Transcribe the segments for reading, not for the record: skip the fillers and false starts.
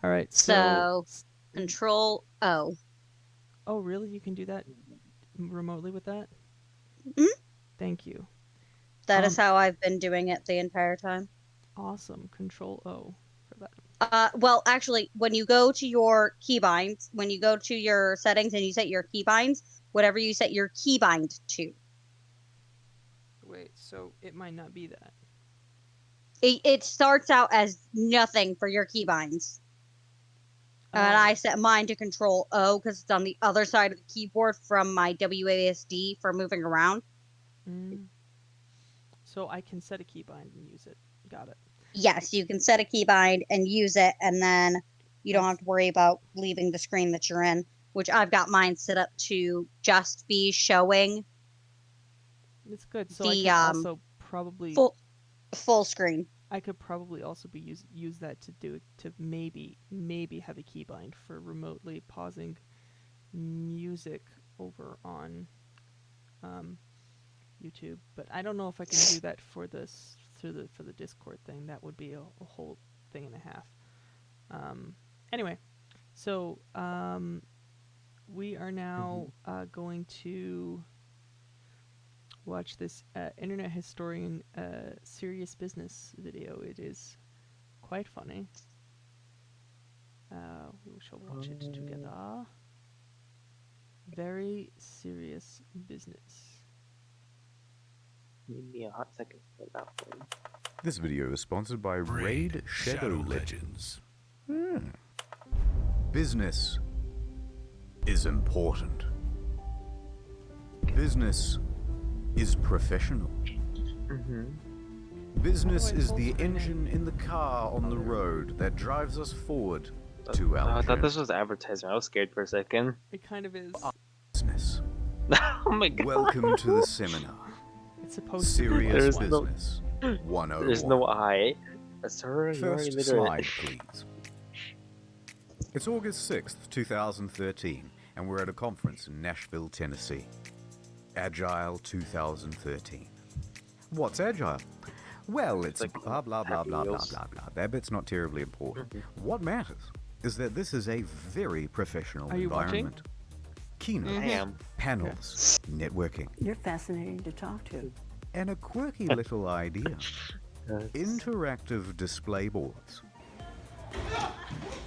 All right, So Control O. Oh, really? You can do that remotely with that? Mhm. Thank you. That is how I've been doing it the entire time. Awesome. Control O for that. Well, actually, when you go to your keybinds, when you go to your settings and you set your keybinds, whatever you set your keybind to, Wait, so it might not be that. it starts out as nothing for your keybinds. And I set mine to Control O because it's on the other side of the keyboard from my WASD for moving around. So I can set a keybind and use it. Got it. Yes, you can set a keybind and use it, and then you don't have to worry about leaving the screen that you're in, which I've got mine set up to just be showing. It's good. So the I could also probably full screen. I could probably also be use that to maybe have a keybind for remotely pausing music over on YouTube, but I don't know if I can do that for this for the Discord thing. That would be a whole thing and a half. Anyway, so we are now going to watch this internet historian serious business video. It is quite funny. We shall watch it together. Very serious business. Give me a hot second for that one. This video is sponsored by Raid Shadow Legends. Business is important. Business is professional. Business is the engine in the car on the road that drives us forward to our I thought this was advertising. I was scared for a second. It kind of is. Business. Oh my god. Welcome to the seminar. It's supposed Serious to be. Business 101. There's no I. Sir, First slide, please. It's August 6th, 2013, and we're at a conference in Nashville, Tennessee. Agile 2013. What's Agile? Well, it's like blah, blah, blah, Happy blah, blah, Wheels. blah, blah. That bit's not terribly important. What matters is that this is a very professional Are you watching? environment. Keynote, I am. panels, networking, You're fascinating to talk to. and a quirky little idea. Interactive display boards.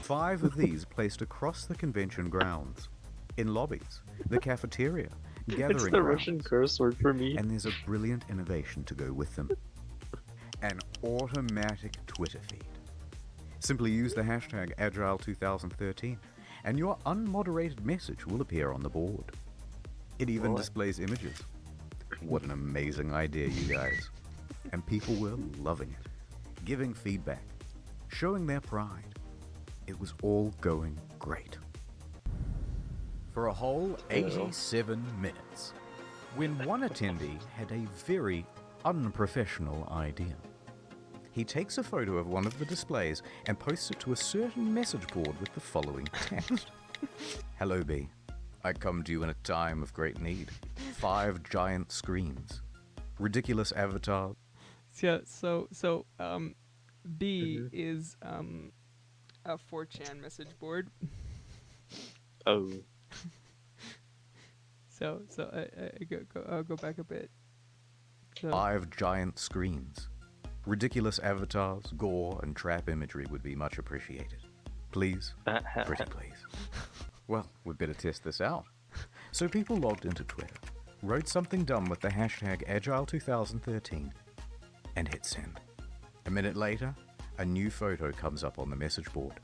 5 of these placed across the convention grounds, in lobbies, the cafeteria, gathering It's the grounds. Russian curse word for me. And there's a brilliant innovation to go with them. An automatic Twitter feed. Simply use the hashtag Agile2013 and your unmoderated message will appear on the board. It even displays images. What an amazing idea, you guys. And people were loving it, giving feedback, showing their pride. It was all going great. For a whole 87 minutes, when one attendee had a very unprofessional idea. He takes a photo of one of the displays and posts it to a certain message board with the following text. Hello, B. I come to you in a time of great need. 5 giant screens. Ridiculous avatars. Yeah, so B is a 4chan message board. Oh. So I'll go back a bit. So, 5 giant screens. Ridiculous avatars, gore, and trap imagery would be much appreciated. Please, pretty please. Well, we'd better test this out. So people logged into Twitter, wrote something dumb with the hashtag Agile2013, and hit send. A minute later, a new photo comes up on the message board.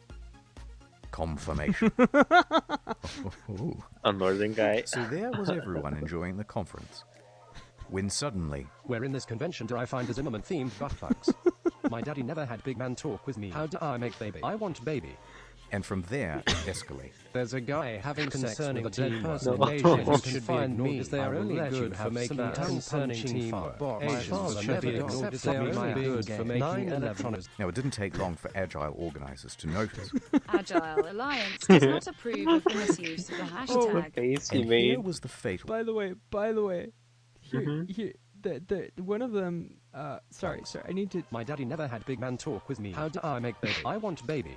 Confirmation. Oh. A northern guy. So there was everyone enjoying the conference. When suddenly, Where in this convention do I find the Zimmerman-themed butt plugs? My daddy never had big man talk with me. How do I make baby? I want baby. and from there it escalated. There's a guy having sex concerning with a dead team person. work. No. You should find me. Is there only good for making concerning teamwork? My father never accepted me. My good for making electronics. Now, it didn't take long for Agile organizers to notice. Agile Alliance does not approve of the misuse of the The hashtag. face he And here made. was the fatal. by the way, here, the one of them. Sorry. I need to. My daddy never had big man talk with me. How do I make baby? I want baby.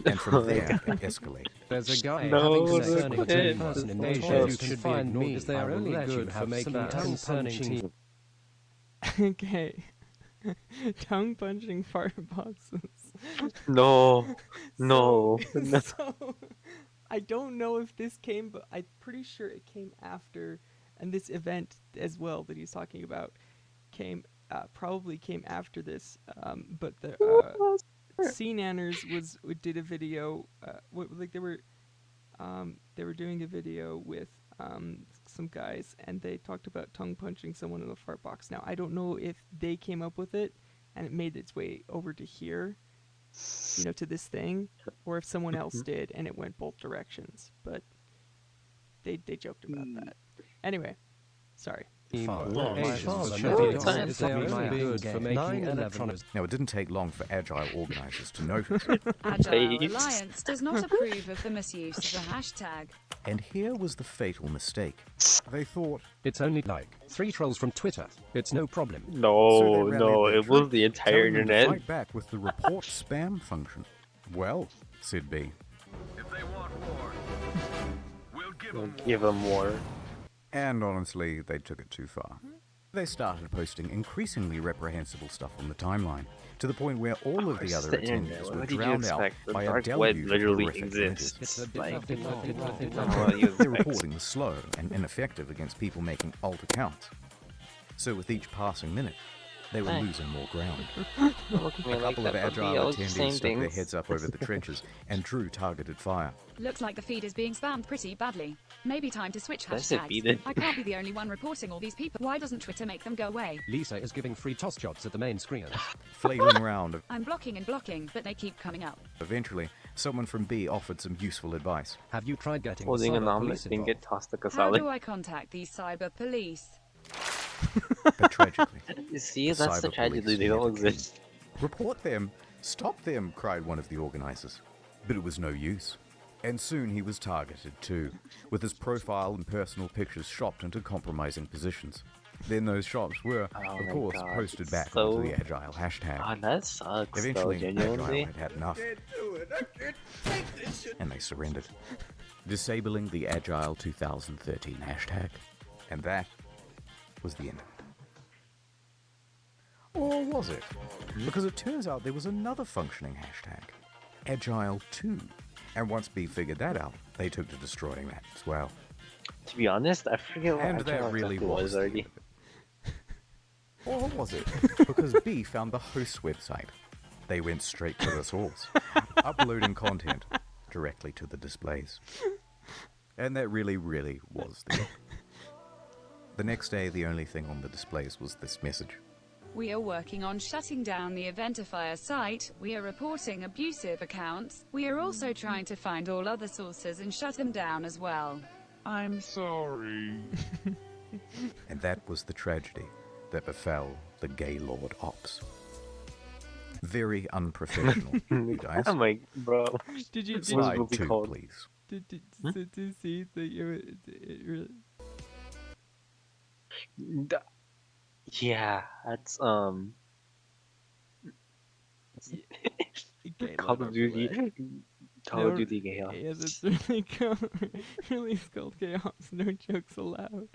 And from there, it escalated. There's a guy No, having sex the concerning a kid. person in The Asia. kid. You can find me. Is they are only good for making concerning. Okay. Tongue punching fart boxes. No, no, no. So, I don't know if this came, but I'm pretty sure it came after, and this event as well that he's talking about probably came after this. But the C Nanners did a video. Like they were doing a video with some guys, and they talked about tongue punching someone in the fart box. Now I don't know if they came up with it and it made its way over to here, to this thing, or if someone else did and it went both directions. But they joked about that. Anyway, sorry. Now, it didn't take long for Agile organizers to notice. Agile Alliance does not approve of the misuse of the hashtag. And here was the fatal mistake. They thought It's only like 3 trolls from Twitter. It's no problem. so No, they no, rallied their it was troops, the entire telling them to internet. fight back with the report spam function. Well, said B, If they want war, we'll give We'll them war. give them more. and honestly, they took it too far. They started posting increasingly reprehensible stuff on the timeline, to the point where all of the It's other the internet. attendees What were did you drowned out expect? The by a dark web deluge of literally horrific exists. images. It's like, what do you Their expect? reporting was slow and ineffective against people making alt accounts. So with each passing minute, they were Hey. losing more ground. Look at me A like couple of that, puppy. I Agile was just saying attendees stuck their things. heads up over the trenches and drew targeted fire. Looks like the feed is being spammed pretty badly. Maybe time to switch That's it, hashtags. beat it. I can't be the only one reporting all these people. Why doesn't Twitter make them go away? Lisa is giving free toss jobs at the main screen. Flailing around, I'm blocking and blocking, but they keep coming up. eventually, someone from B offered some useful advice. Have you tried getting the Holding an cyber omelet police didn't involved? get tossed like a How do salad. I contact these cyber police? But tragically, You see, that's the cyber tragedy. police They don't never came. exist. Report them! Stop them! Cried one of the organizers. But it was no use. And soon he was targeted too, with his profile and personal pictures shopped into compromising positions. Then those shops were, Oh of my course, God, posted back so- onto the Agile hashtag. God, that sucks. Eventually, though, Agile genuinely. had had enough, and they surrendered, disabling the Agile 2013 hashtag. And that was the end of it. Or was it? Because it turns out there was another functioning hashtag, Agile 2. And once B figured that out, they took to destroying that as well. To be honest, I forget what And Agile that really exactly was the already. end of it. Or was it? Because B found the host's website. They went straight to the source, uploading content directly to the displays. And that really, really was the end. The next day, the only thing on the displays was this message. We are working on shutting down the Eventifier site. We are reporting abusive accounts. We are also trying to find all other sources and shut them down as well. I'm sorry. And that was the tragedy that befell the Gaylord Ops. Very unprofessional, you guys. I'm like, bro. Did you What's Slide movie 2, called? please. to see that it really Yeah, that's gay Call love of Duty. everywhere. Call of Duty Chaos. Yeah, that's really really called chaos. No jokes allowed.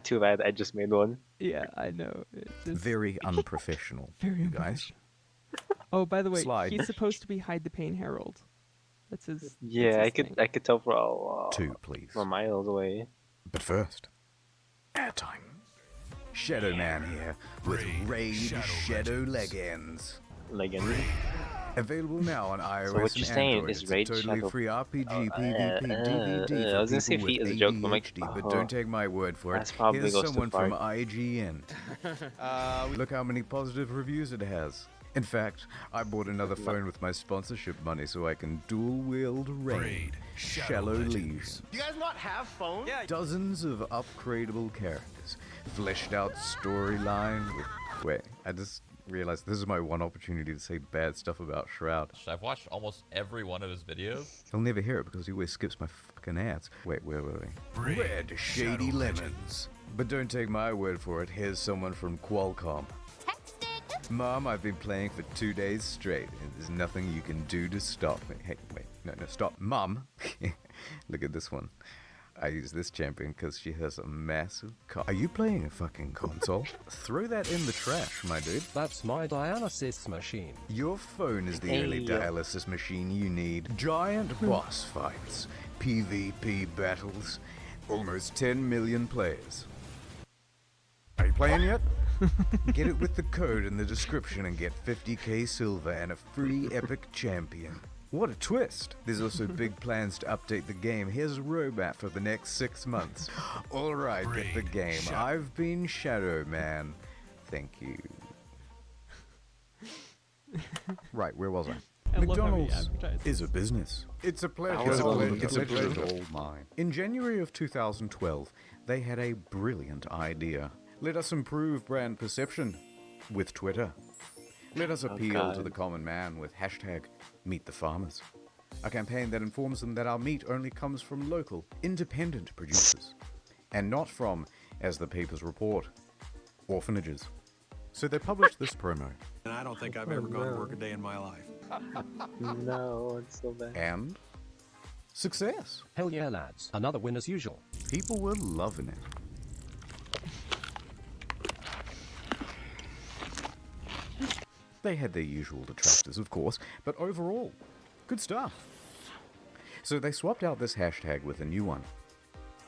Too bad I just made one. Yeah, I know. It's just Very unprofessional, very you guys. Oh, by the way, Slide. he's supposed to be Hide the Pain Herald. That's his. Yeah, that's I his could thing. I could tell for 2, please. miles away. But first, airtime. Shadow Man here with Raid Shadow Legends. Legend. Available now on iOS what you're and saying Android. is It's a Raid totally Shadow- free RPG, Oh, PvP, DVD I was for gonna say people feet with as a joke, but I'm like, ADHD, but oh. don't take my word for it. That's probably Here's goes too someone far. from IGN. Look how many positive reviews it has. In fact, I bought another phone with my sponsorship money so I can dual-wield Raid Shallow Legion. You guys not have phones? Yeah. Dozens of upgradable characters, fleshed out storyline with... Wait, I just realized this is my one opportunity to say bad stuff about Shroud. I've watched almost every one of his videos. He'll never hear it because he always skips my fucking ads. Wait. Red Shady Lemons. But don't take my word for it. Here's someone from Qualcomm. Mom, I've been playing for 2 days straight, and there's nothing you can do to stop me. Hey, wait, no, stop. Mom! Look at this one. I use this champion because she has a massive Are you playing a fucking console? Throw that in the trash, my dude. That's my dialysis machine. Your phone is the only dialysis machine you need. Giant boss fights, PvP battles, almost 10 million players. Are you playing yet? Get it with the code in the description and get 50k silver and a free epic champion. What a twist! There's also big plans to update the game. Here's a roadmap for the next 6 months. Alright, get the game. I've been Shadow Man. Thank you. Right, where was I? McDonald's is a business. It's a pleasure. It's a pleasure all mine. In January of 2012, they had a brilliant idea. Let us improve brand perception with Twitter. Let us appeal to the common man with hashtag Meet the Farmers. A campaign that informs them that our meat only comes from local, independent producers. And not from, as the papers report, orphanages. So they published this promo. And I don't think I've ever gone to work a day in my life. No, it's so bad. And success. Hell yeah, lads. Another win as usual. People were loving it. They had their usual detractors, of course, but overall, good stuff. So they swapped out this hashtag with a new one,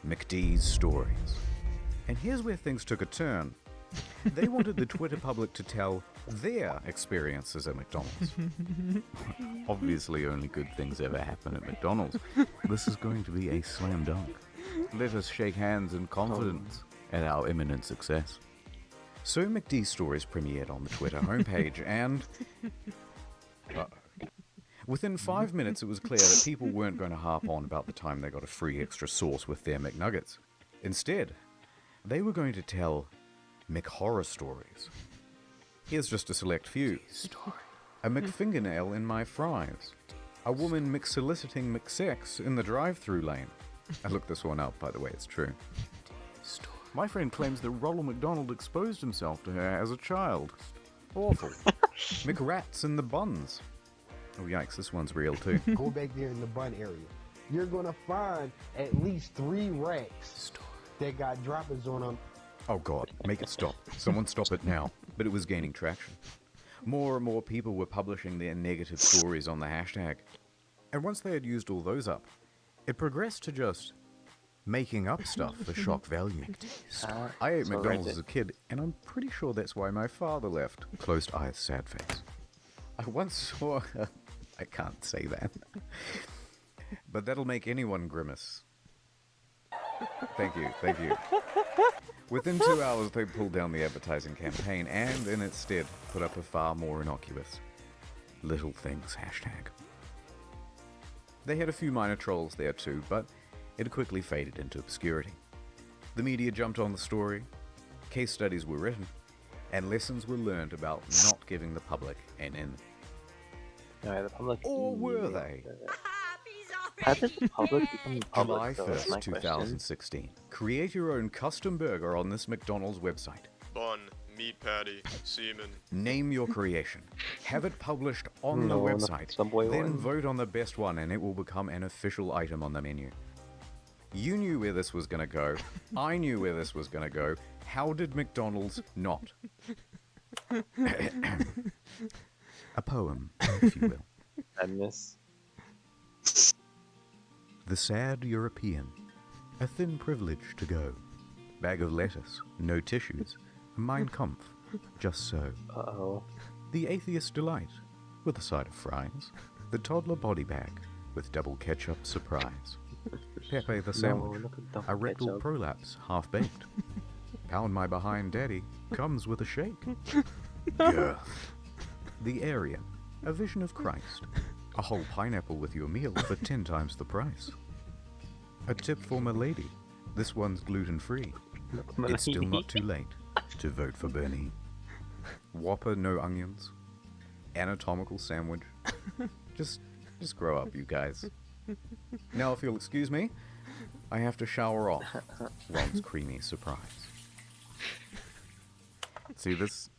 McD's Stories. And here's where things took a turn. They wanted the Twitter public to tell their experiences at McDonald's. Obviously, only good things ever happen at McDonald's. This is going to be a slam dunk. Let us shake hands in confidence at our imminent success. So McD Stories premiered on the Twitter homepage, and within 5 minutes it was clear that people weren't going to harp on about the time they got a free extra sauce with their McNuggets. Instead, they were going to tell McHorror stories. Here's just a select few. A McFingernail in my fries. A woman McSoliciting McSex in the drive-thru lane. I looked this one up, by the way, it's true. My friend claims that Ronald McDonald exposed himself to her as a child. Awful. McRats in the buns. Oh yikes, this one's real too. Go back there in the bun area. You're gonna find at least 3 racks that got droppings on them. Oh god, make it stop. Someone stop it now. But it was gaining traction. More and more people were publishing their negative stories on the hashtag. And once they had used all those up, it progressed to just making up stuff for shock value. I ate McDonald's as a kid, and I'm pretty sure that's why my father left. Closed eyes, sad face. I once saw... I can't say that. But that'll make anyone grimace. Thank you, thank you. Within 2 hours, they pulled down the advertising campaign, and in its stead, put up a far more innocuous Little Things hashtag. They had a few minor trolls there too, but it quickly faded into obscurity. The media jumped on the story, case studies were written, and lessons were learned about not giving the public an in. Alright, the public... Or were they? How did the public become July public, though, is 1st, my question. 2016. Create your own custom burger on this McDonald's website. Bun, meat patty, semen. Name your creation. Have it published on the website. Then vote on the best one and it will become an official item on the menu. You knew where this was going to go. I knew where this was going to go. How did McDonald's not? A poem, if you will. Sadness. The sad European. A thin privilege to go. Bag of lettuce, no tissues. Mein Kampf, just so. Uh-oh. The atheist delight, with a side of fries. The toddler body bag, with double ketchup surprise. Pepe the sandwich, a rectal prolapse, half-baked. Pound my behind daddy, comes with a shake. Girth. The area, a vision of Christ. A whole pineapple with your meal for 10 times the price. A tip for my lady, this one's gluten-free. It's still not too late to vote for Bernie. Whopper, no onions. Anatomical sandwich. Just grow up, you guys. Now, if you'll excuse me, I have to shower off Ron's creamy surprise. See, this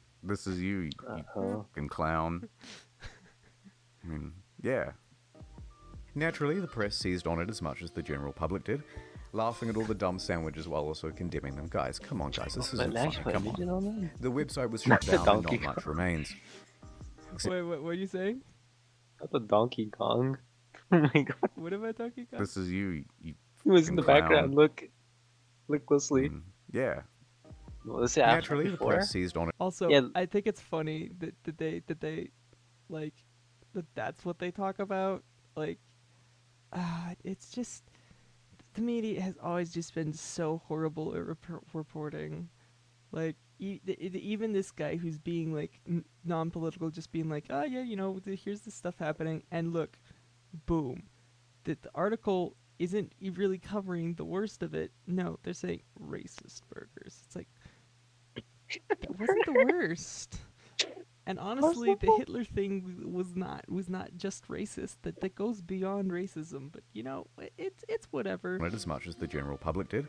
is you fucking clown. I mean, yeah. Naturally, the press seized on it as much as the general public did, laughing at all the dumb sandwiches while also condemning them. Guys, come on, guys, this isn't funny, come on. The website was shut down and not much remains. Wait, what are you saying? Not the Donkey Kong. Oh my god. What about Donkey Kong? This is you He was in the background. Look closely. Yeah. Was it after Naturally, the before? press seized on it. Also, Yeah. I think it's funny that they like that's what they talk about. Like, it's just the media has always just been so horrible at reporting. Like, even this guy who's being like non-political, just being like, oh yeah, here's this stuff happening, and look, boom, the article isn't really covering the worst of it. No, they're saying racist burgers. It's like, that wasn't the worst. And honestly, the Hitler thing was not just racist. That goes beyond racism. But it's whatever. Not as much as the general public did,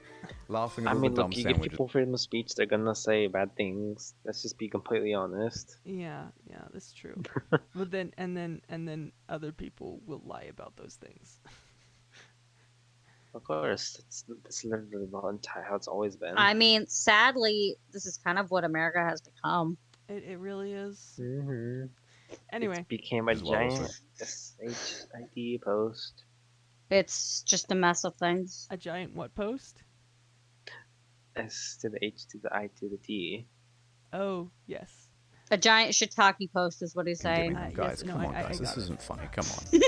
laughing at I all mean, the dumb look, you give sandwiches. people freedom of speech, they're gonna say bad things. Let's just be completely honest. Yeah, that's true. But then other people will lie about those things. Of course, that's literally how it's always been. I mean, sadly, this is kind of what America has become. It really is. Mm-hmm. Anyway, it became a giant SHID post. It's just a mess of things. A giant what post? S to the H to the I to the T. Oh yes. A giant shiitake post is what he's saying. Guys, yes, come no, on, I guys, this got it. isn't funny. Come on.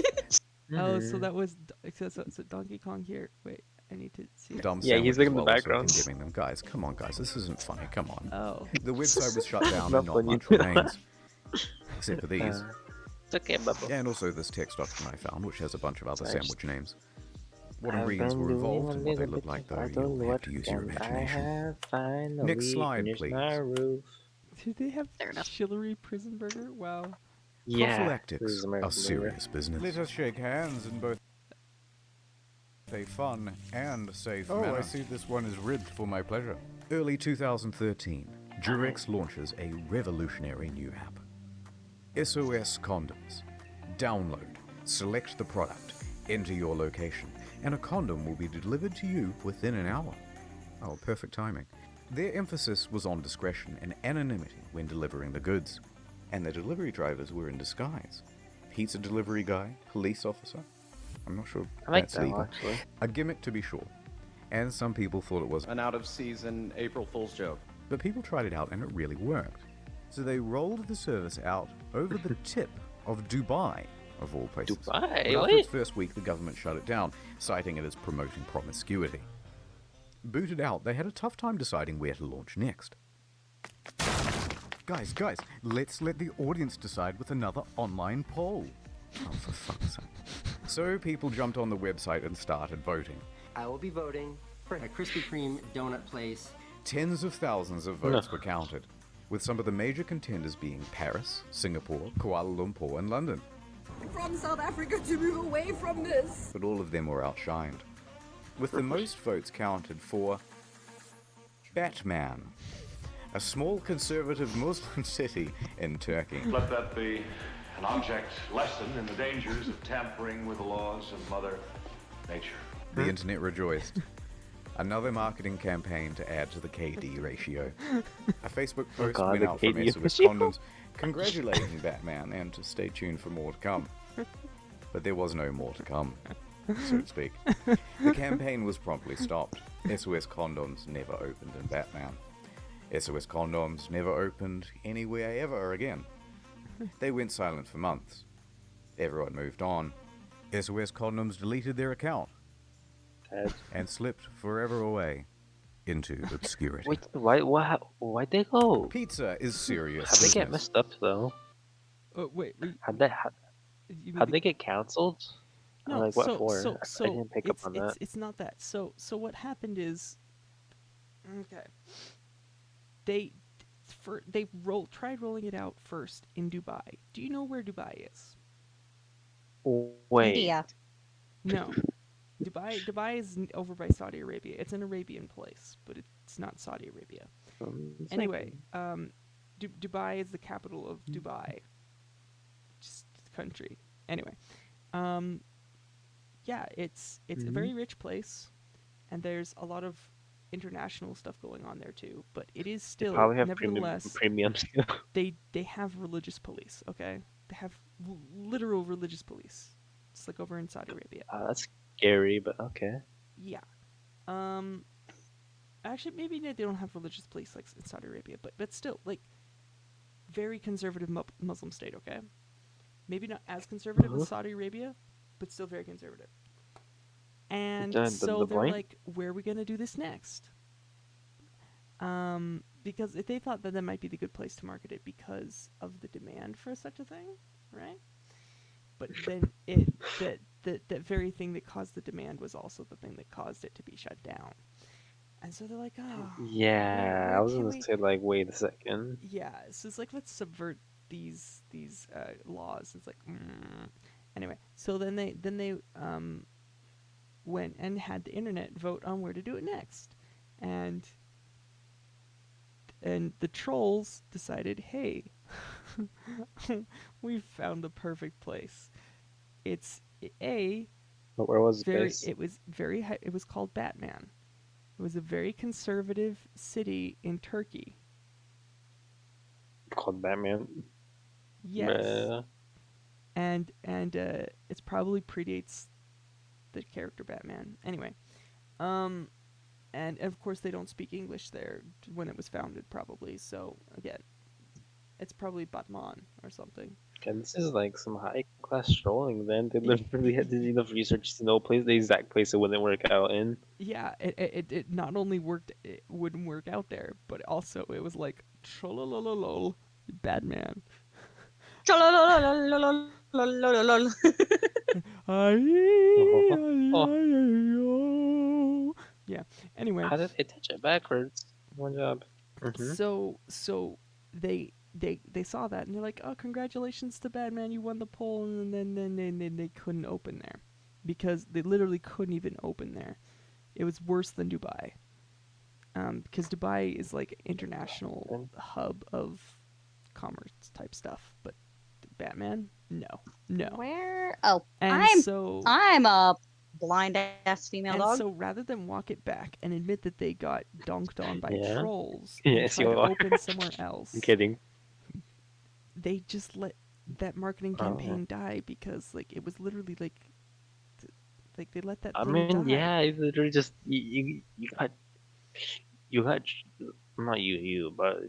Oh, so that was so Donkey Kong here. Wait, I need to see. Dumb Yeah, he's sandwiches looking in the while also background. condemning them. Guys, come on, guys, this isn't funny. Come on. Oh. The website was shut down Not and not funny. much remains, except for these. It's okay, Bubba. And also this text document I found, which has a bunch of other Nice. sandwich names. What I've ingredients been were doing involved a and what they little look bit like, of though, other you'll have work, to use your and imagination. I have finally Next slide, finished please. my roof. Did they have Chillery prison burger? Wow. Yeah, this Prophylactics is are American serious business. Let us shake hands in both a fun and safe manner. I see this one is ribbed for my pleasure. Early 2013, Durex launches a revolutionary new app. SOS Condoms. Download, select the product, enter your location, and a condom will be delivered to you within an hour. Oh, perfect timing. Their emphasis was on discretion and anonymity when delivering the goods, and the delivery drivers were in disguise. Pizza delivery guy, police officer. I'm not sure I like that's that legal. one, actually. A gimmick to be sure. And some people thought it was an out-of-season April Fool's joke. But people tried it out and it really worked. So they rolled the service out over the tip of Dubai, of all places. Dubai? But after What? its first week, the government shut it down, citing it as promoting promiscuity. Booted out, they had a tough time deciding where to launch next. Guys, let's let the audience decide with another online poll. Oh, for fuck's sake. So people jumped on the website and started voting. I will be voting for a Krispy Kreme donut place. Tens of thousands of votes were counted, with some of the major contenders being Paris, Singapore, Kuala Lumpur, and London. From South Africa to move away from this. But all of them were outshined, with the most votes counted for Batman, a small conservative Muslim city in Turkey. Let that be an object lesson in the dangers of tampering with the laws of Mother Nature. The internet rejoiced. Another marketing campaign to add to the KD ratio. A Facebook post God, went the out from KD SOS ratio. Condoms congratulating Batman and to stay tuned for more to come. But there was no more to come, so to speak. The campaign was promptly stopped. SOS Condoms never opened in Batman. SOS Condoms never opened anywhere ever again. They went silent for months. Everyone moved on. SOS Condoms deleted their account and slipped forever away into obscurity. Wait, why'd they go? Pizza is serious How'd they get business. messed up though? Wait. How'd they get cancelled? No, Like what for? I didn't pick up on it's, that. It's not that. So what happened is, okay, they tried rolling it out first in Dubai. Do you know where Dubai is? Wait. India. No. Dubai is over by Saudi Arabia. It's an Arabian place, but it's not Saudi Arabia. Anyway, Dubai is the capital of Dubai, just the country. Anyway, yeah, it's a very rich place, and there's a lot of international stuff going on there too. But it is still, Probably have nevertheless, premiums. they have religious police. Okay, they have literal religious police. It's like over in Saudi Arabia. That's scary, but okay. Yeah. Actually, maybe they don't have religious police like in Saudi Arabia, but still, like, very conservative Muslim state. Okay, maybe not as conservative as Saudi Arabia, but still very conservative. And so they're like, where are we gonna do this next? Because they thought that might be the good place to market it because of the demand for such a thing, right? But then that very thing that caused the demand was also the thing that caused it to be shut down. And so they're like, oh. Yeah, I was gonna say, like, wait a second. Yeah, so it's like, let's subvert these laws. It's like, anyway. So then they went and had the internet vote on where to do it next, and the trolls decided, hey, we've found the perfect place. It's But where was the place? It was very high. It was called Batman. It was a very conservative city in Turkey. Called Batman. Yes. And it's probably predates the character Batman. Anyway, and of course they don't speak English there when it was founded, probably. So again, it's probably Batman or something. Okay, this is like some high class trolling. Then they literally had to do enough research to know the exact place it wouldn't work out in. Yeah, it not only worked, it wouldn't work out there, but also it was like trollolololol, Batman. Trollololololololol. Yeah. Anyway. How did they touch it backwards? One job. So they saw that and they're like, oh, congratulations to Batman, you won the poll, and then they couldn't open there because they literally couldn't even open there. It was worse than Dubai, because Dubai is like an international hub of commerce type stuff, but Batman, no. Where? Oh, and I'm a blind ass female dog. And so rather than walk it back and admit that they got donked on by trolls yes, and try to open somewhere else, I'm kidding. They just let that marketing campaign die because like it was literally like they let that. I thing mean, die. yeah, it's literally just you got not you, but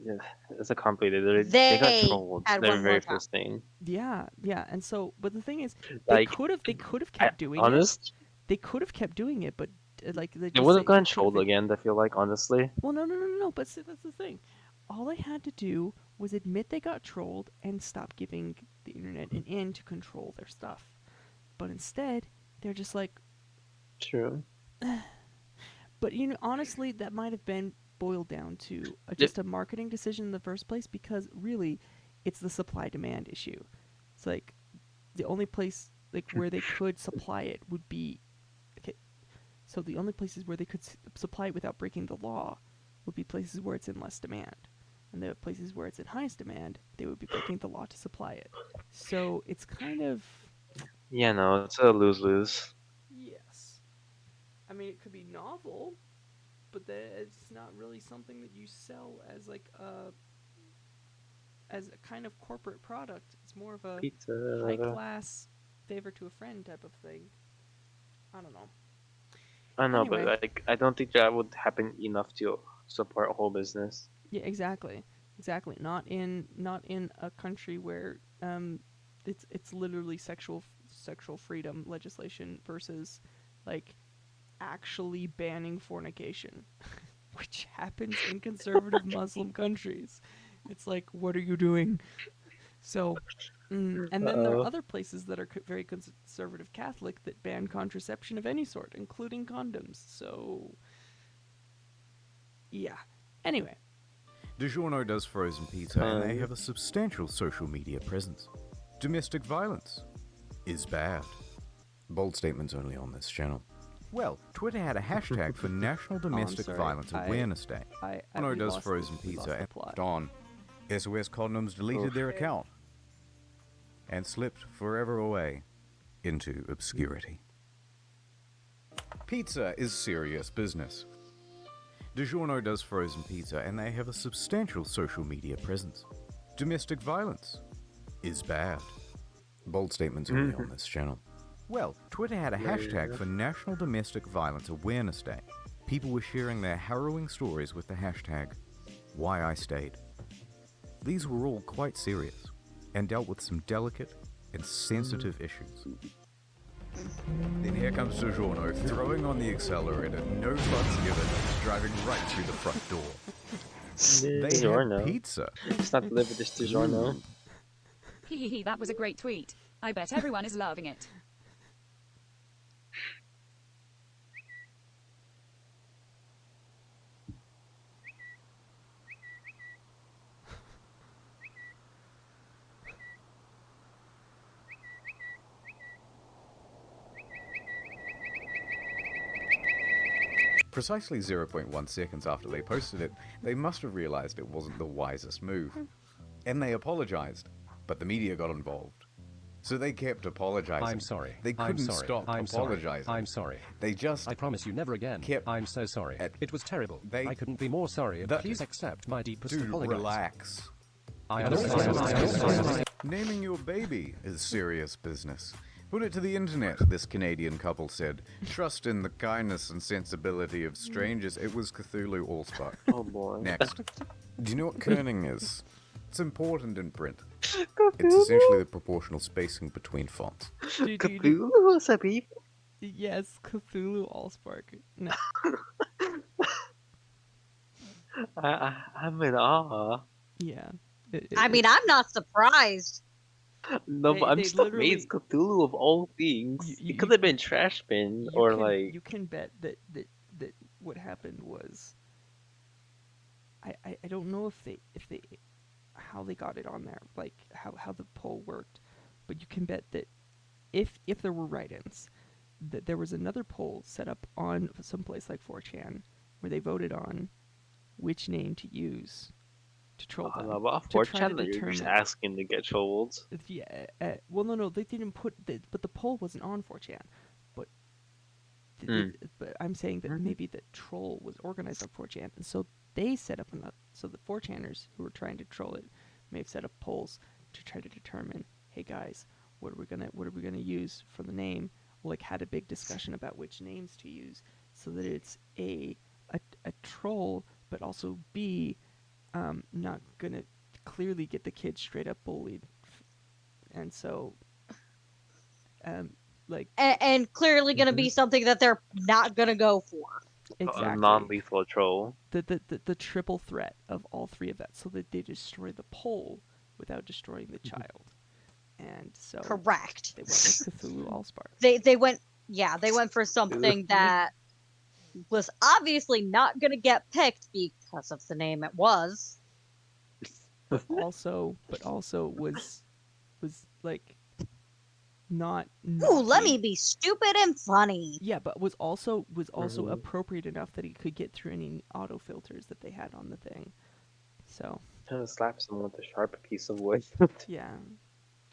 it's a company. They got trolled. Their very first thing. Yeah, and so, but the thing is, Like, they could have kept doing it. They could have kept doing it, but like they would have gotten trolled again. I feel like, honestly. Well, no. But see, that's the thing. All they had to do was admit they got trolled and stop giving the internet an in to control their stuff. But instead, they're just like, true. But honestly, that might have been boiled down to just a marketing decision in the first place, because really, it's the supply-demand issue. It's like the only place like where they could supply it would be so the only places where they could supply it without breaking the law would be places where it's in less demand, and the places where it's in highest demand, they would be breaking the law to supply it. So it's kind of no, it's a lose-lose. Yes, I mean it could be novel, but it's not really something that you sell as like as a kind of corporate product. It's more of a high class favor to a friend type of thing. I don't know. I know, anyway. But like I don't think that would happen enough to support a whole business. Yeah, exactly. Not in a country where it's literally sexual freedom legislation versus like actually banning fornication, which happens in conservative Muslim countries. It's like, what are you doing? So, and then there are other places that are very conservative Catholic that ban contraception of any sort, including condoms. So, yeah. Anyway. DiGiorno does frozen pizza, and they have a substantial social media presence. Domestic violence is bad. Bold statements only on this channel. Well, Twitter had a hashtag for National Domestic Violence Awareness Day. DiGiorno does frozen pizza and on. SOS Condoms deleted their account and slipped forever away into obscurity. Pizza is serious business. DiGiorno does frozen pizza, and they have a substantial social media presence. Domestic violence is bad. Bold statements only on this channel. Well, Twitter had a hashtag for National Domestic Violence Awareness Day. People were sharing their harrowing stories with the hashtag #WhyIStayed. These were all quite serious and dealt with some delicate and sensitive issues. Then here comes DiGiorno throwing on the accelerator, no fucks given, driving right through the front door. They had pizza. It's not delivered, it's DiGiorno. Hehehe, that was a great tweet. I bet everyone is loving it. Precisely 0.1 seconds after they posted it, they must have realized it wasn't the wisest move. And they apologized, but the media got involved. So they kept apologizing. I'm sorry. They couldn't stop apologizing. I'm sorry. They just... I promise you never again. I'm so sorry. It was terrible. I couldn't be more sorry. Please accept my deepest apologies. Relax. I understand. Naming your baby is serious business. Put it to the internet, this Canadian couple said. Trust in the kindness and sensibility of strangers. It was Cthulhu Allspark. Oh boy. Next. Do you know what kerning is? It's important in print. It's essentially the proportional spacing between fonts. Cthulhu was a people? Yes, Cthulhu Allspark. No. I'm in awe. Yeah. I mean, I'm not surprised. No, but I'm still amazed. Cthulhu of all things. It could have been trash bin or like. You can bet that what happened was. I don't know if they how they got it on there, like how the poll worked, but you can bet that if there were write-ins, that there was another poll set up on some place like 4chan where they voted on which name to use to troll them. But off 4chan, you're just asking to get trolled. Yeah. Well, no, they didn't put but the poll wasn't on 4chan. But but I'm saying that maybe the troll was organized on 4chan, and so they set up so the 4chaners who were trying to troll it may have set up polls to try to determine, hey guys, what are we gonna use for the name? We'll like had a big discussion about which names to use so that it's a troll, but also B, not gonna clearly get the kids straight up bullied, and so like and clearly gonna be something that they're not gonna go for. Exactly. A non-lethal troll. The triple threat of all three of that, so that they destroy the poll without destroying the child. And so correct. They went with Cthulhu Allspark. They went for something that was obviously not gonna get picked because of the name it was. But also was like not. Ooh, let me be stupid and funny. Yeah, but was also appropriate enough that he could get through any auto filters that they had on the thing. So. Kind of slap someone with a sharp piece of wood. Yeah,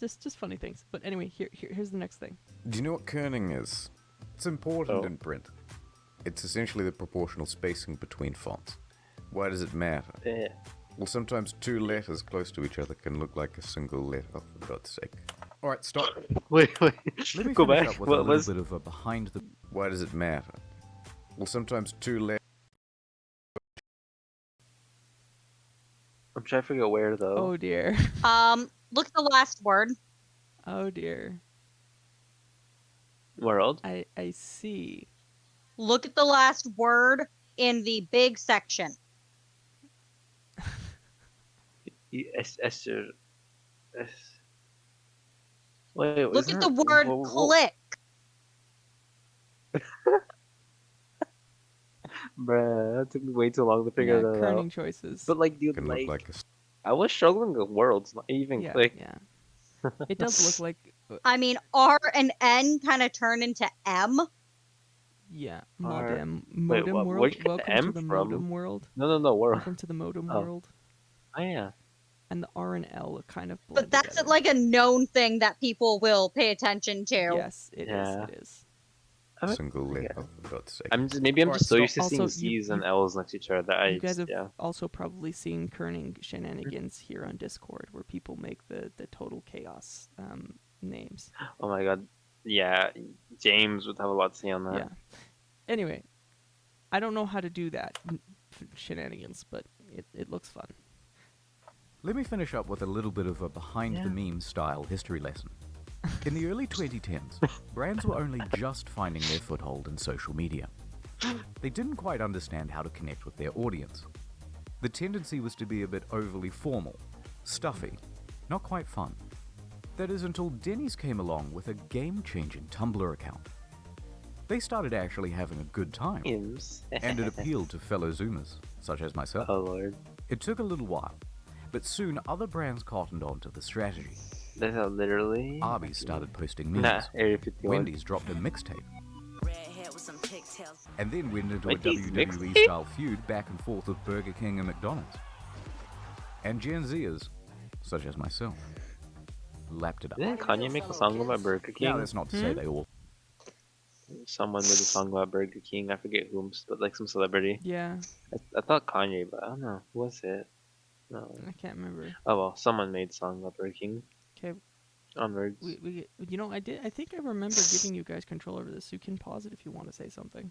just funny things. But anyway, here's the next thing. Do you know what kerning is? It's important in print. It's essentially the proportional spacing between fonts. Why does it matter? Yeah. Well, sometimes two letters close to each other can look like a single letter. Oh, for God's sake. Alright, stop. Wait. Let me go finish back. Up with a little bit of a behind the... Why does it matter? Well, sometimes two letters... I'm trying to figure out where, though. Oh, dear. Look at the last word. Oh, dear. World? I see. Look at the last word in the big section. Wait, look at the word click. Bruh, that took me way too long to figure that out. Kerning choices. But like, dude, I was struggling with worlds, not even click. Yeah. It does look like. I mean, R and N kind of turn into M. Yeah, modem world. Welcome M to the from? modem world. No, world. Welcome to the modem world. Oh yeah. and the R and L are kind of But blend that's together. like a known thing that people will pay attention to. Yes, it is. It is. Single letter. Maybe I'm just so used to Also, seeing C's and L's next to each other that I You guys just, have also probably seen kerning shenanigans here on Discord, where people make the total chaos names. Oh my god. Yeah, James would have a lot to say on that. Yeah. Anyway, I don't know how to do that shenanigans, but it looks fun. Let me finish up with a little bit of a behind-the-meme style history lesson. In the early 2010s, brands were only just finding their foothold in social media. They didn't quite understand how to connect with their audience. The tendency was to be a bit overly formal, stuffy, not quite fun. That is until Denny's came along with a game-changing Tumblr account. They started actually having a good time, and it appealed to fellow Zoomers, such as myself. Oh lord. It took a little while, but soon other brands cottoned onto the strategy. That's how literally. Arby's started posting memes. Nah, Area 51. Wendy's dropped a mixtape. And then went into Wendy's a WWE-style feud back and forth with Burger King and McDonald's. And Gen Zers, such as myself, lapped it up. Didn't Kanye make a song about Burger King? Now, that's not to say they all. Someone made a song about Burger King. I forget whom, but like some celebrity. Yeah. I thought Kanye, but I don't know. Who was it? No. I can't remember. Oh well, someone made a song about Burger King. Okay. Onwards. We I think I remember giving you guys control over this. You can pause it if you want to say something.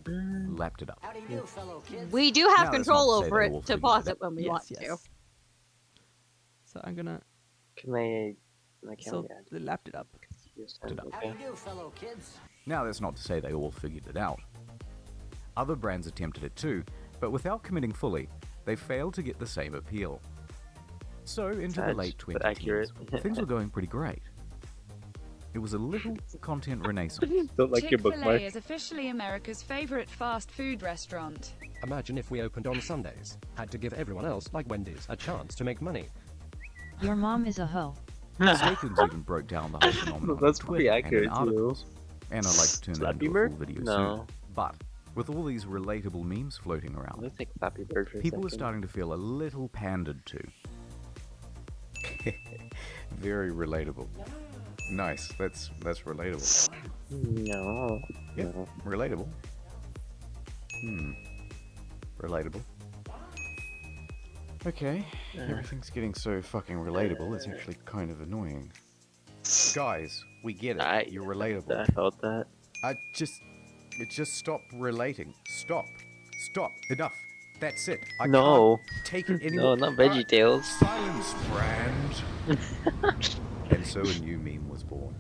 Lapped it up. We do have Now, control that's not to say over they it all to figured pause it it when we want to. So I'm gonna. Can I can't. So they lapped it up. Okay. Now, that's not to say they all figured it out. Other brands attempted it too, but without committing fully, they failed to get the same appeal. So, into the late 2010s, things were going pretty great. It was a little content renaissance. Don't like your bookmark. Chick-fil-A is officially America's favorite fast food restaurant. Imagine if we opened on Sundays, had to give everyone else, like Wendy's, a chance to make money. Your mom is a hoe. Steakins even broke down the whole phenomenon. That's on pretty Twitter accurate, and in articles. And I'd like to turn that into a full video soon. But with all these relatable memes floating around, Let's take Flappy Bird for a people were second. starting to feel a little pandered to. Very relatable. Nice. That's relatable. No. Yep. No. Relatable. Relatable. Okay. Everything's getting so fucking relatable, it's actually kind of annoying. Guys, we get it. You're relatable. I felt that. Just stop relating. Stop. Enough. That's it. I No. can't take it anymore. No, not VeggieTales. Silence, brand. And so a new meme was born.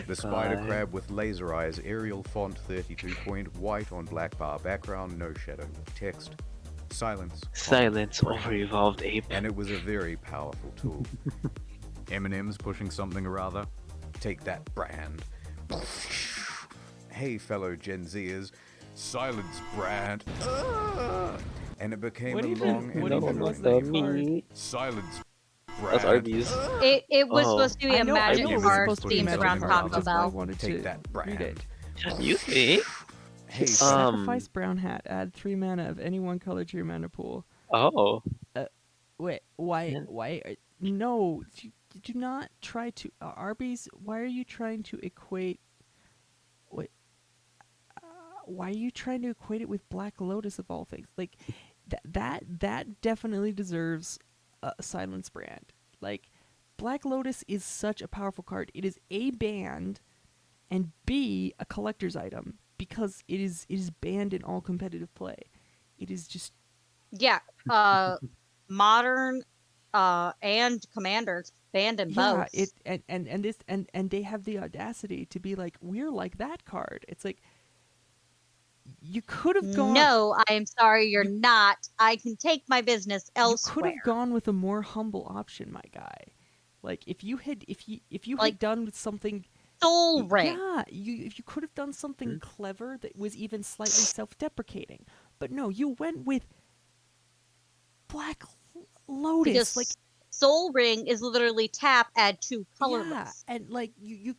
The spider crab with laser eyes, Arial font 32 point, white on black bar background, no shadow of text. Silence. Silence, over-evolved ape. And it was a very powerful tool. Eminem's pushing something or other. Take that, brand. Hey, fellow Gen Zers. Silence, brand. And it became a long and annoying silence, brand. That's Arby's. It was supposed to be I a know magic it was bar supposed to be themed Magic around Bar, Taco which is why I Bell. wanted Take to that, brand. read it. You see? Hey, Sacrifice brown hat. Add 3 mana of any one color to your mana pool. Oh. Wait, why? No, do not try to. Arby's, why are you trying to equate. Wait. Why are you trying to equate it with Black Lotus of all things? Like, that definitely deserves a silence brand. Like, Black Lotus is such a powerful card. It is A, banned, and B, a collector's item, because it is banned in all competitive play. It is just... Yeah, Modern and Commanders banned in both. And they have the audacity to be like, we're like that card. It's like, you could have gone... No, I am sorry, you're not. I can take my business elsewhere. You could have gone with a more humble option, my guy. Like, if you had done with something... Soul Ring. Yeah, you could have done something clever that was even slightly self-deprecating. But no, you went with Black Lotus. Because like, Soul Ring is literally tap, add 2 colorless. Yeah, and like you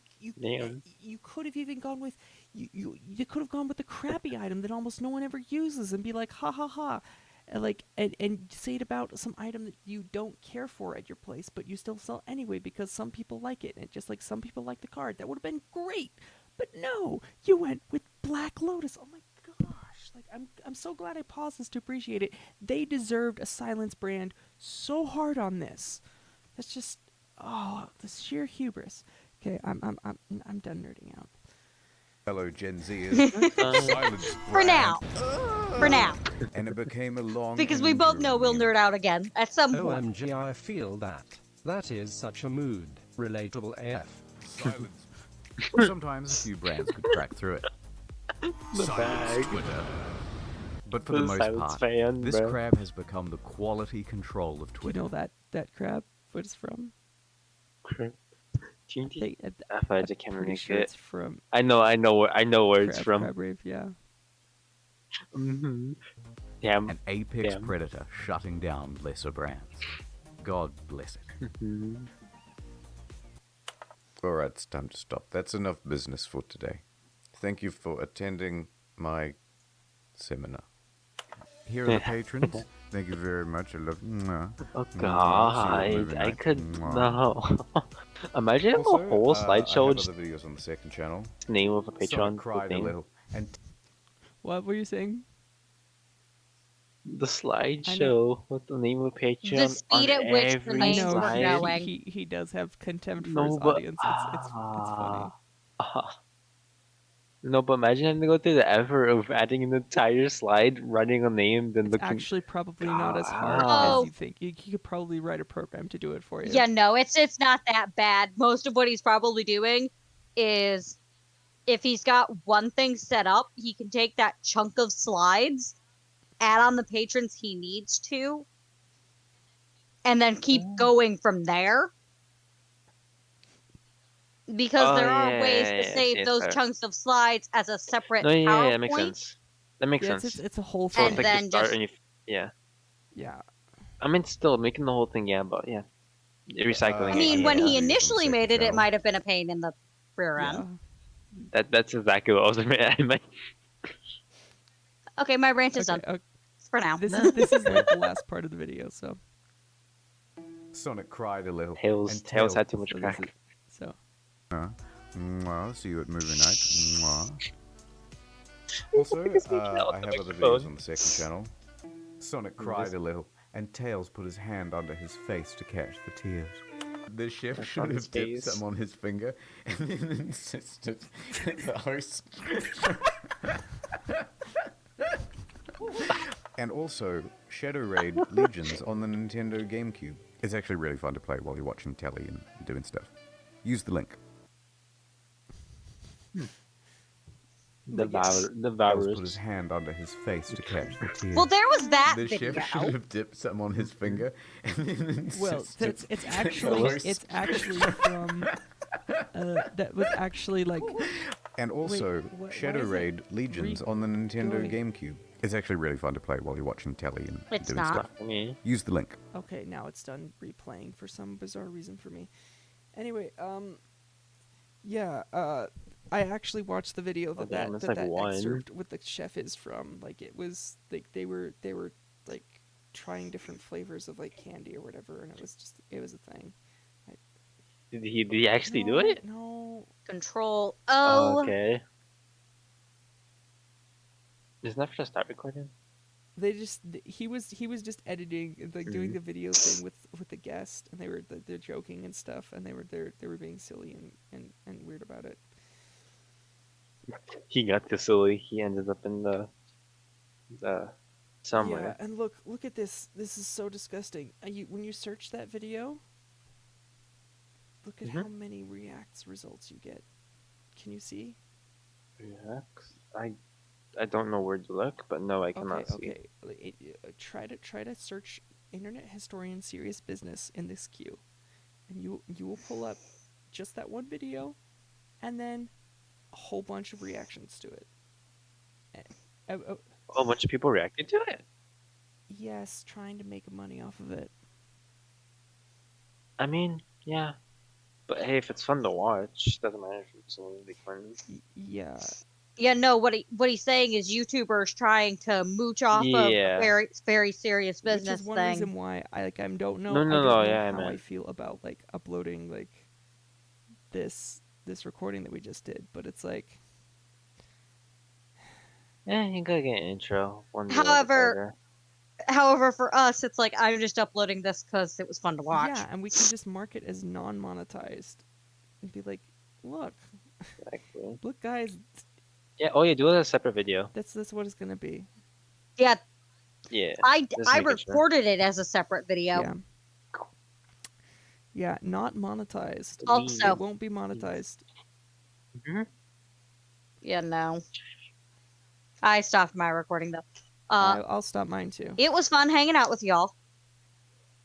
could have even gone with you could have gone with the crappy item that almost no one ever uses and be like, ha ha ha. And say it about some item that you don't care for at your place, but you still sell anyway because some people like it, and just like some people like the card. That would have been great, but no, you went with Black Lotus. Oh my gosh! Like I'm so glad I paused this to appreciate it. They deserved a Silence brand so hard on this. That's just the sheer hubris. Okay, I'm done nerding out. Fellow Gen Zers, Silence For now. For now. And it became a long Because and we both know we'll enduring nerd out again at some point. OMG, I feel that. That is such a mood. Relatable AF. Silence. Sometimes a few brands could crack through it. Silence Twitter. But for the most part, this crab has become the quality control of Twitter. You know that crab? What it's from? I can't pretty make sure it. it's from. I know where it's from. Crab Rave, yeah. Damn. An apex predator shutting down lesser brands. God bless it. Alright, it's time to stop. That's enough business for today. Thank you for attending my seminar. Here are the patrons. Thank you very much. I love you. Oh God, I could no. Imagine Also, a whole slideshow. I have other videos on the second channel. Name of a Patreon. Cried a little. And what were you saying? The slideshow with the name of Patreon. The speed at which the names were going. He does have contempt for his audience. It's funny. No, but imagine having to go through the effort of adding an entire slide, running a name, then looking. Actually, probably not as hard as you think. You could probably write a program to do it for you. Yeah, no, it's not that bad. Most of what he's probably doing is, if he's got one thing set up, he can take that chunk of slides, add on the patrons he needs to, and then keep going from there. Because there are ways to save those chunks of slides as a separate PowerPoint. That makes sense. That makes sense. It's a whole so thing. It's like then you start just... and you, yeah. I mean, still making the whole thing, but yeah, recycling. I mean, when he initially made it, it might have been a pain in the rear end. That's exactly what I was meant. Okay, my rant is done for now. This is like the last part of the video, so. Sonic cried a little. Tails had too much crack. So. See you at movie night. Also, I have other videos on the second channel. Sonic cried a little, and Tails put his hand under his face to catch the tears. The chef should have dipped some on his finger, and then insisted that the host... And also, Shadow Raid Legions on the Nintendo GameCube. It's actually really fun to play while you're watching telly and doing stuff. Use the link. The virus put his hand under his face to catch the tears. Well, there was that the video. chef should have dipped some on his finger. And then well, it's actually from that was actually like. And also, Shadow Raid Legions on the Nintendo GameCube. It's actually really fun to play while you're watching telly and doing stuff. Use the link. Okay, now it's done replaying for some bizarre reason for me. Anyway, I actually watched the video that excerpt with the chef is from. Like, it was like they were like trying different flavors of like candy or whatever, and it was a thing. Did he actually do it? No. Control O. Okay. Isn't that for the start recording? He was just editing, like doing the video thing with the guest, and they're joking and stuff, and they were being silly and weird about it. He got too silly. He ended up in the somewhere. Yeah, and look at this. This is so disgusting. When you search that video, look at how many reacts results you get. Can you see? Reacts? I don't know where to look, but no, I cannot see. Okay, try to search Internet Historian Serious Business in this queue, and you will pull up just that one video, and then a whole bunch of reactions to it. A bunch of people reacted to it? Yes, trying to make money off of it. I mean, yeah. But hey, if it's fun to watch, doesn't matter if it's only big fun. Yeah. Yeah, no. What he's saying is YouTubers trying to mooch off of a Yeah. very serious Which business is one thing. reason why I don't know. No, I no, don't no, know yeah, how I man. feel about like uploading like this recording that we just did, but it's like, Yeah, you gotta get an intro. One day However, for us, it's like I'm just uploading this because it was fun to watch. yeah, and we can just mark it as non-monetized and be like, look, Exactly. look, guys. Yeah. Oh, yeah. Do it as a separate video. That's what it's gonna be. Yeah. Yeah. I making sure. recorded it as a separate video. Yeah. Yeah, not monetized. Also, it won't be monetized. Yeah, no. I stopped my recording though. I'll stop mine too. It was fun hanging out with y'all.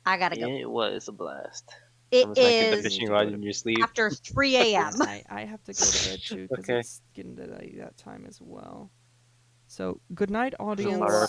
I gotta go. It was a blast. It Almost like the is fishing rod in your sleeve. after 3 a.m. I have to go to bed too because Okay. it's getting to that time as well. So good night, audience. Our